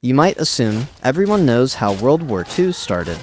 You might assume everyone knows how World War II started.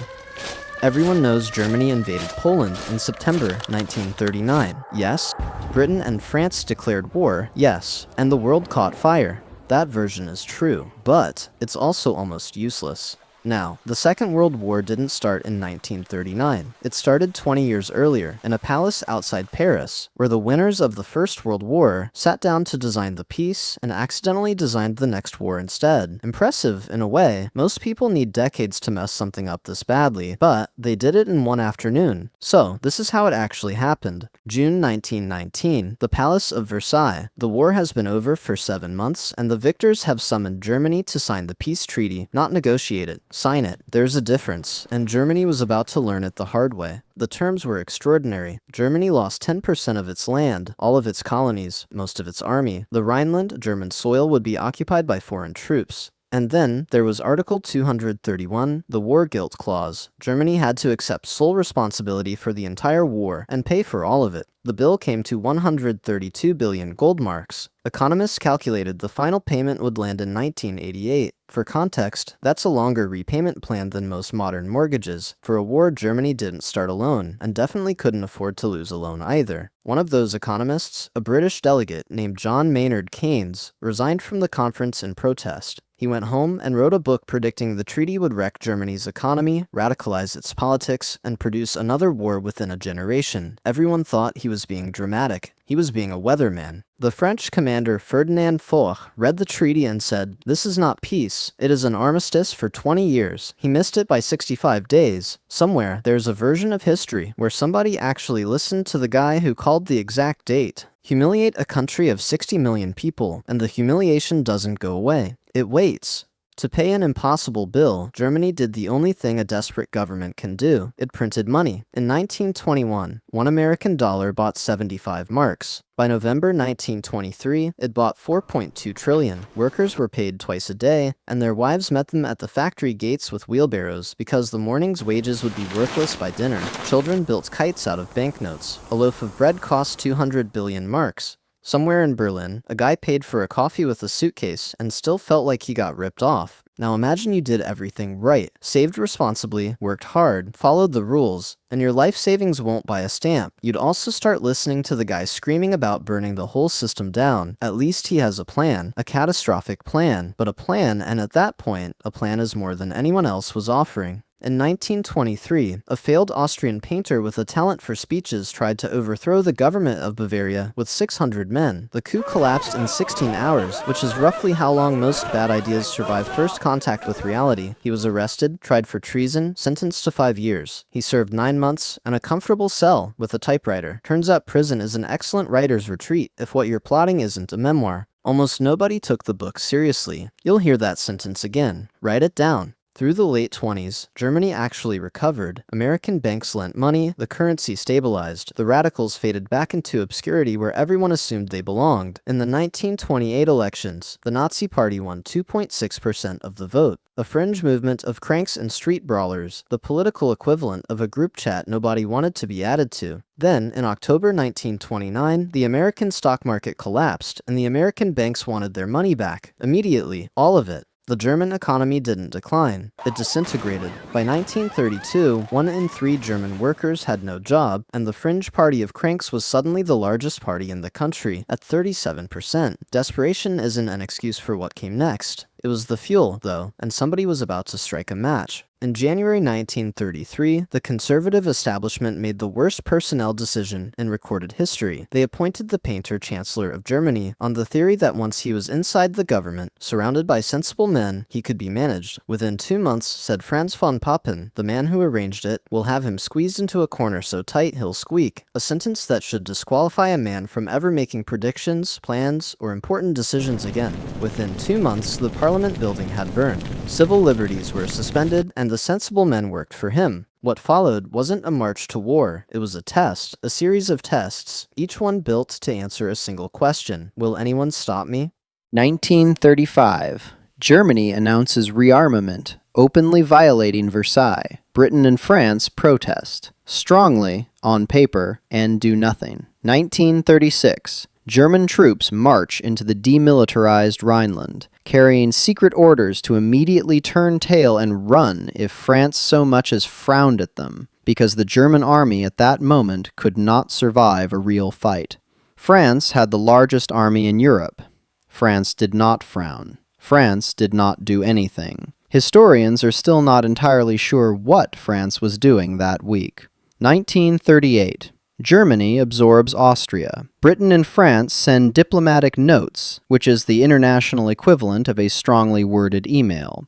Everyone knows Germany invaded Poland in September 1939. Yes. Britain and France declared war. Yes. And the world caught fire. That version is true, but it's also almost useless. Now, the Second World War didn't start in 1939. It started 20 years earlier in a palace outside Paris, where the winners of the First World War sat down to design the peace and accidentally designed the next war instead. Impressive, in a way. Most people need decades to mess something up this badly, but they did it in one afternoon. So, this is how it actually happened. June 1919, the Palace of Versailles. The war has been over for 7 months, and the victors have summoned Germany to sign the peace treaty, not negotiate it. Sign it. There's a difference, and Germany was about to learn it the hard way. The terms were extraordinary. Germany lost 10% of its land, all of its colonies, most of its army. The Rhineland, German soil, would be occupied by foreign troops. And then, there was Article 231, the War Guilt Clause. Germany had to accept sole responsibility for the entire war and pay for all of it. The bill came to 132 billion gold marks. Economists calculated the final payment would land in 1988. For context, that's a longer repayment plan than most modern mortgages. For a war Germany didn't start alone, and definitely couldn't afford to lose alone either. One of those economists, a British delegate named John Maynard Keynes, resigned from the conference in protest. He went home and wrote a book predicting the treaty would wreck Germany's economy, radicalize its politics, and produce another war within a generation. Everyone thought he was being dramatic. He was being a weatherman. The French commander Ferdinand Foch read the treaty and said, "This is not peace. It is an armistice for 20 years. He missed it by 65 days. Somewhere, there's a version of history where somebody actually listened to the guy who called the exact date. Humiliate a country of 60 million people, and the humiliation doesn't go away. It waits. To pay an impossible bill, Germany did the only thing a desperate government can do. It printed money. In 1921, one American dollar bought 75 marks. By November 1923, it bought 4.2 trillion. Workers were paid twice a day, and their wives met them at the factory gates with wheelbarrows because the morning's wages would be worthless by dinner. Children built kites out of banknotes. A loaf of bread cost 200 billion marks. Somewhere in Berlin, a guy paid for a coffee with a suitcase and still felt like he got ripped off. Now imagine you did everything right, saved responsibly, worked hard, followed the rules, and your life savings won't buy a stamp. You'd also start listening to the guy screaming about burning the whole system down. At least he has a plan, a catastrophic plan, but a plan, and at that point, a plan is more than anyone else was offering. In 1923, a failed Austrian painter with a talent for speeches tried to overthrow the government of Bavaria with 600 men. The coup collapsed in 16 hours, which is roughly how long most bad ideas survive first contact with reality. He was arrested, tried for treason, sentenced to 5 years. He served 9 months and a comfortable cell with a typewriter. Turns out prison is an excellent writer's retreat if what you're plotting isn't a memoir. Almost nobody took the book seriously. You'll hear that sentence again. Write it down. Through the late 20s, Germany actually recovered. American banks lent money, the currency stabilized, the radicals faded back into obscurity where everyone assumed they belonged. In the 1928 elections, the Nazi Party won 2.6% of the vote. A fringe movement of cranks and street brawlers, the political equivalent of a group chat nobody wanted to be added to. Then, in October 1929, the American stock market collapsed, and the American banks wanted their money back. Immediately. All of it. The German economy didn't decline. It disintegrated. By 1932, 1 in 3 German workers had no job, and the fringe party of cranks was suddenly the largest party in the country, at 37%. Desperation isn't an excuse for what came next. It was the fuel, though, and somebody was about to strike a match. In January 1933, the conservative establishment made the worst personnel decision in recorded history. They appointed the painter Chancellor of Germany on the theory that once he was inside the government, surrounded by sensible men, he could be managed. Within 2 months, said Franz von Papen, the man who arranged it, "We'll have him squeezed into a corner so tight he'll squeak," a sentence that should disqualify a man from ever making predictions, plans, or important decisions again. Within 2 months, the Parliament building had burned. Civil liberties were suspended, and the sensible men worked for him. What followed wasn't a march to war, it was a test, a series of tests, each one built to answer a single question. Will anyone stop me? 1935. Germany announces rearmament, openly violating Versailles. Britain and France protest, strongly, on paper, and do nothing. 1936. German troops march into the demilitarized Rhineland, carrying secret orders to immediately turn tail and run if France so much as frowned at them, because the German army at that moment could not survive a real fight. France had the largest army in Europe. France did not frown. France did not do anything. Historians are still not entirely sure what France was doing that week. 1938. Germany absorbs Austria. Britain and France send diplomatic notes, which is the international equivalent of a strongly worded email.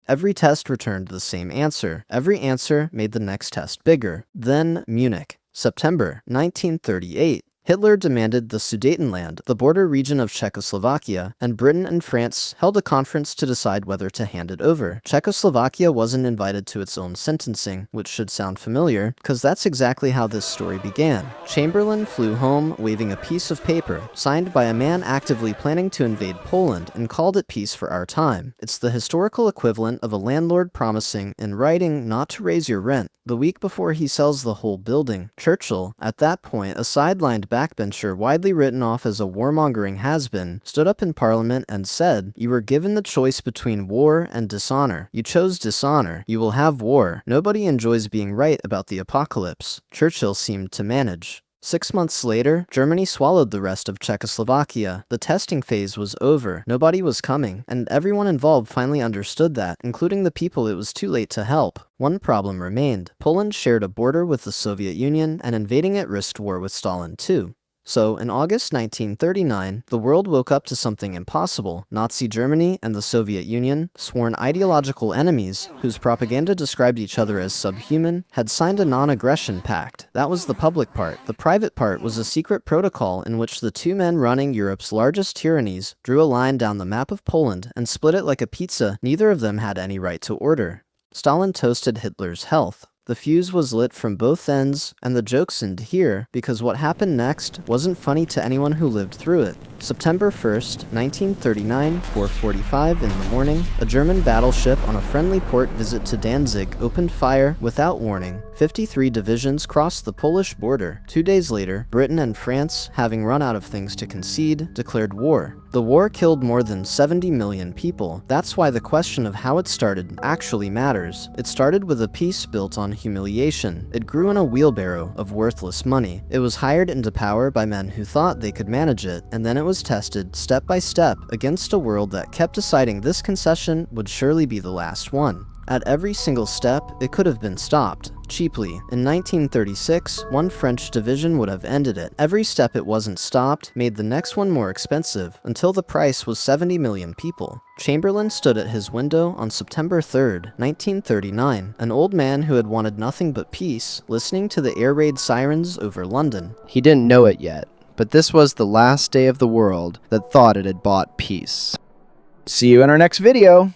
Every test returned the same answer. Every answer made the next test bigger. Then Munich, September 1938. Hitler demanded the Sudetenland, the border region of Czechoslovakia, and Britain and France held a conference to decide whether to hand it over. Czechoslovakia wasn't invited to its own sentencing, which should sound familiar, because that's exactly how this story began. Chamberlain flew home waving a piece of paper, signed by a man actively planning to invade Poland, and called it Peace for Our Time. It's the historical equivalent of a landlord promising, in writing, not to raise your rent, the week before he sells the whole building. Churchill, at that point a sidelined backbencher widely written off as a warmongering has-been, stood up in Parliament and said, "You were given the choice between war and dishonor. You chose dishonor. You will have war. Nobody enjoys being right about the apocalypse." Churchill seemed to manage. 6 months later, Germany swallowed the rest of Czechoslovakia. The testing phase was over, nobody was coming, and everyone involved finally understood that, including the people it was too late to help. One problem remained. Poland shared a border with the Soviet Union, and invading it risked war with Stalin too. So, in August 1939, the world woke up to something impossible. Nazi Germany and the Soviet Union, sworn ideological enemies, whose propaganda described each other as subhuman, had signed a non-aggression pact. That was the public part. The private part was a secret protocol in which the two men running Europe's largest tyrannies drew a line down the map of Poland and split it like a pizza neither of them had any right to order. Stalin toasted Hitler's health. The fuse was lit from both ends, and the jokes end here, because what happened next wasn't funny to anyone who lived through it. September 1st, 1939, 4:45 in the morning, a German battleship on a friendly port visit to Danzig opened fire without warning. 53 divisions crossed the Polish border. 2 days later, Britain and France, having run out of things to concede, declared war. The war killed more than 70 million people. That's why the question of how it started actually matters. It started with a peace built on humiliation. It grew in a wheelbarrow of worthless money. It was hired into power by men who thought they could manage it, and then it was tested step by step against a world that kept deciding this concession would surely be the last one. At every single step, it could have been stopped, cheaply. In 1936, one French division would have ended it. Every step it wasn't stopped made the next one more expensive, until the price was 70 million people. Chamberlain stood at his window on September 3rd, 1939, an old man who had wanted nothing but peace, listening to the air raid sirens over London. He didn't know it yet, but this was the last day of the world that thought it had bought peace. See you in our next video!